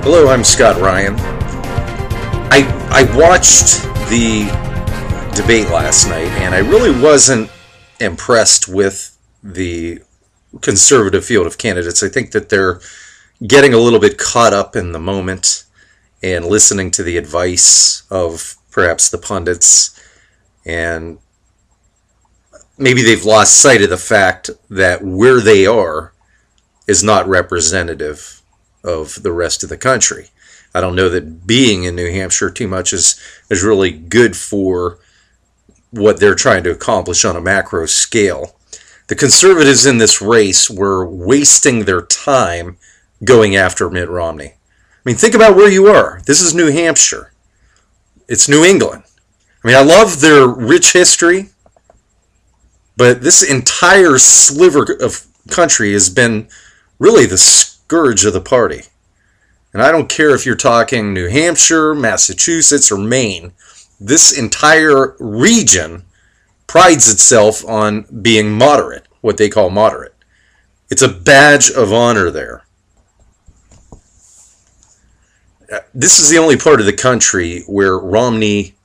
Hello, I'm Scott Ryan. I watched the debate last night, and I really wasn't impressed with the conservative field of candidates. I think that they're getting a little bit caught up in the moment and listening to the advice of perhaps the pundits, and maybe they've lost sight of the fact that where they are is not representative of the rest of the country. I don't know that being in New Hampshire too much is really good for what they're trying to accomplish on a macro scale. The conservatives in this race were wasting their time going after Mitt Romney. I mean, think about where you are. This is New Hampshire. It's New England. I mean, I love their rich history, but this entire sliver of country has been really the scourge of the party. And I don't care if you're talking New Hampshire, Massachusetts, or Maine. This entire region prides itself on being moderate, what they call moderate. It's a badge of honor there. This is the only part of the country where Romney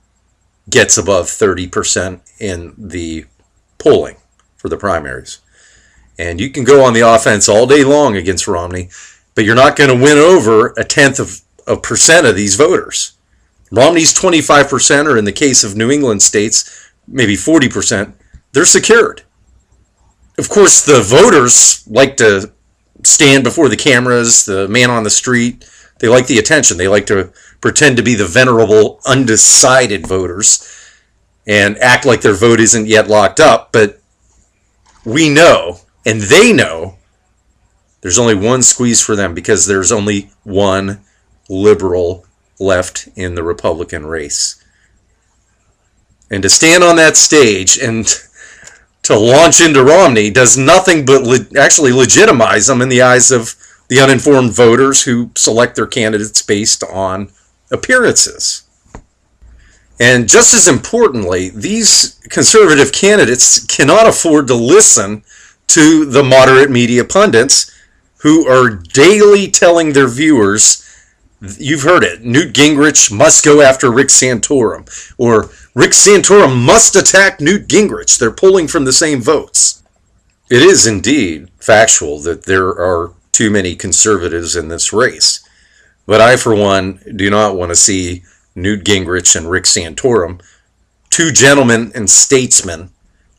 gets above 30% in the polling for the primaries. And you can go on the offense all day long against Romney, but you're not going to win over a tenth of a percent of these voters. Romney's 25%, or in the case of New England states, maybe 40%, they're secured. Of course, the voters like to stand before the cameras, the man on the street. They like the attention. They like to pretend to be the venerable, undecided voters and act like their vote isn't yet locked up. But we know, and they know, there's only one squeeze for them because there's only one liberal left in the Republican race. And to stand on that stage and to launch into Romney does nothing but actually legitimize them in the eyes of the uninformed voters who select their candidates based on appearances. And just as importantly, these conservative candidates cannot afford to listen to the moderate media pundits who are daily telling their viewers, you've heard it, Newt Gingrich must go after Rick Santorum, or Rick Santorum must attack Newt Gingrich. They're pulling from the same votes. It is indeed factual that there are too many conservatives in this race. But I, for one, do not want to see Newt Gingrich and Rick Santorum, two gentlemen and statesmen,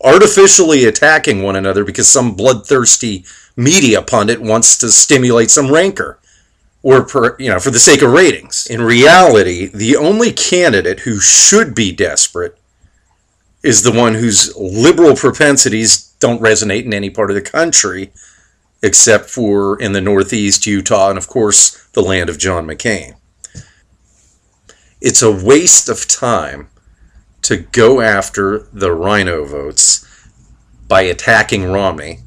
artificially attacking one another because some bloodthirsty media pundit wants to stimulate some rancor or for the sake of ratings. In reality, the only candidate who should be desperate is the one whose liberal propensities don't resonate in any part of the country except for in the Northeast, Utah, and of course the land of John McCain. It's a waste of time to go after the rhino votes by attacking Romney.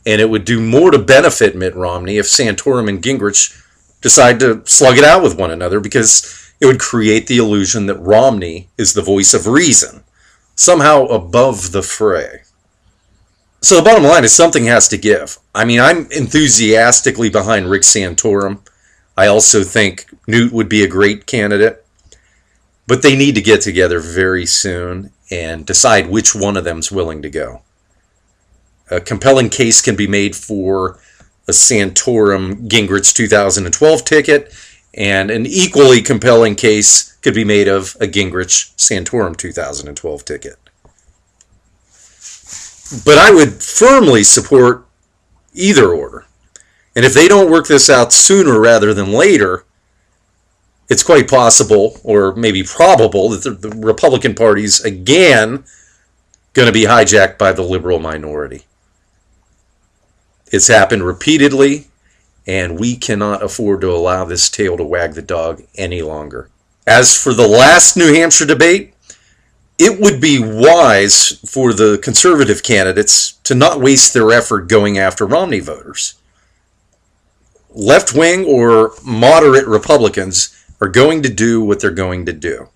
And it would do more to benefit Mitt Romney if Santorum and Gingrich decide to slug it out with one another, because it would create the illusion that Romney is the voice of reason, somehow above the fray. So the bottom line is something has to give. I mean, I'm enthusiastically behind Rick Santorum. I also think Newt would be a great candidate. But they need to get together very soon and decide which one of them's willing to go. A compelling case can be made for a Santorum Gingrich 2012 ticket, and an equally compelling case could be made of a Gingrich Santorum 2012 ticket. But I would firmly support either order. And if they don't work this out sooner rather than later, it's quite possible, or maybe probable, that the Republican Party's again going to be hijacked by the liberal minority. It's happened repeatedly, and we cannot afford to allow this tail to wag the dog any longer. As for the last New Hampshire debate, it would be wise for the conservative candidates to not waste their effort going after Romney voters. Left-wing or moderate Republicans are going to do what they're going to do.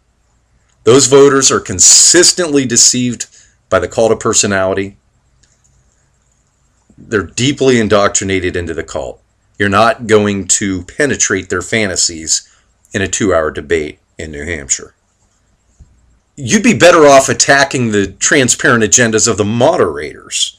Those voters are consistently deceived by the cult of personality. They're deeply indoctrinated into the cult. You're not going to penetrate their fantasies in a 2-hour debate in New Hampshire. You'd be better off attacking the transparent agendas of the moderators.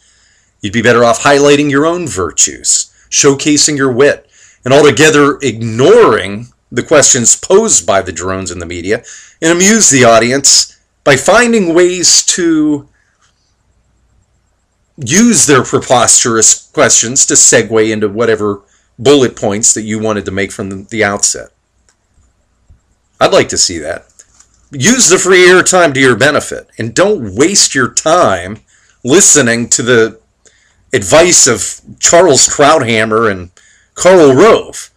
You'd be better off highlighting your own virtues, showcasing your wit, and altogether ignoring the questions posed by the drones in the media, and amuse the audience by finding ways to use their preposterous questions to segue into whatever bullet points that you wanted to make from the outset. I'd like to see that. Use the free airtime to your benefit, and don't waste your time listening to the advice of Charles Krauthammer and Karl Rove,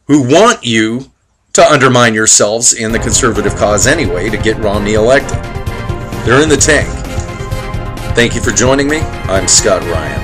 who want you to undermine yourselves in the conservative cause anyway to get Romney elected. They're in the tank. Thank you for joining me. I'm Scott Ryan.